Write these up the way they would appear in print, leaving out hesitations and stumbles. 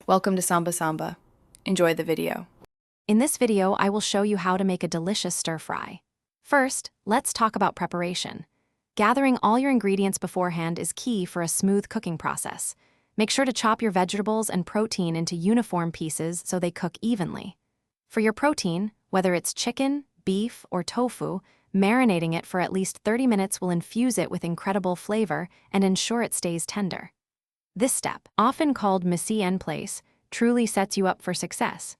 Welcome to Samba Samba. Enjoy the video. In this video, I will show you how to make a delicious stir-fry. First, let's talk about preparation. Gathering all your ingredients beforehand is key for a smooth cooking process. Make sure to chop your vegetables and protein into uniform pieces so they cook evenly. For your protein, whether it's chicken, beef, or tofu, marinating it for at least 30 minutes will infuse it with incredible flavor and ensure it stays tender. This step, often called mise en place, truly sets you up for success.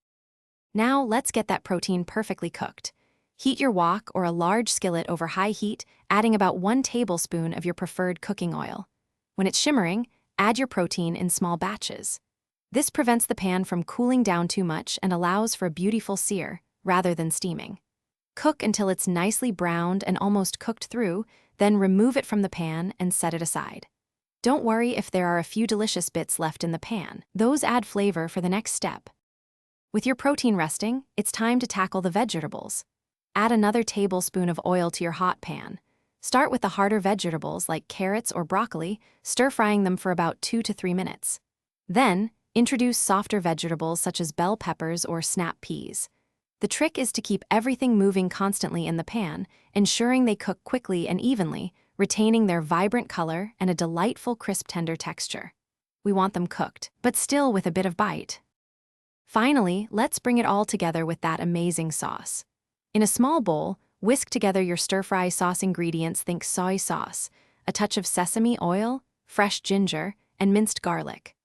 Now let's get that protein perfectly cooked. Heat your wok or a large skillet over high heat, adding about 1 tablespoon of your preferred cooking oil. When it's shimmering, add your protein in small batches. This prevents the pan from cooling down too much and allows for a beautiful sear, rather than steaming. Cook until it's nicely browned and almost cooked through, then remove it from the pan and set it aside. Don't worry if there are a few delicious bits left in the pan. Those add flavor for the next step. With your protein resting, it's time to tackle the vegetables. Add another tablespoon of oil to your hot pan. Start with the harder vegetables like carrots or broccoli, stir-frying them for about 2 to 3 minutes. Then, introduce softer vegetables such as bell peppers or snap peas. The trick is to keep everything moving constantly in the pan, ensuring they cook quickly and evenly, retaining their vibrant color and a delightful crisp tender texture. We want them cooked, but still with a bit of bite. Finally, let's bring it all together with that amazing sauce. In a small bowl, whisk together your stir-fry sauce ingredients. Think soy sauce, a touch of sesame oil, fresh ginger, and minced garlic.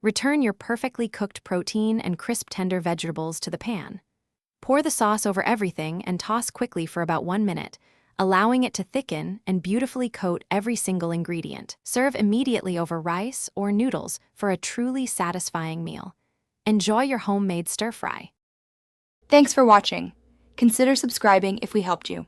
Return your perfectly cooked protein and crisp tender vegetables to the pan. Pour the sauce over everything and toss quickly for about 1 minute, allowing it to thicken and beautifully coat every single ingredient. Serve immediately over rice or noodles for a truly satisfying meal. Enjoy your homemade stir-fry. Thanks for watching. Consider subscribing if we helped you.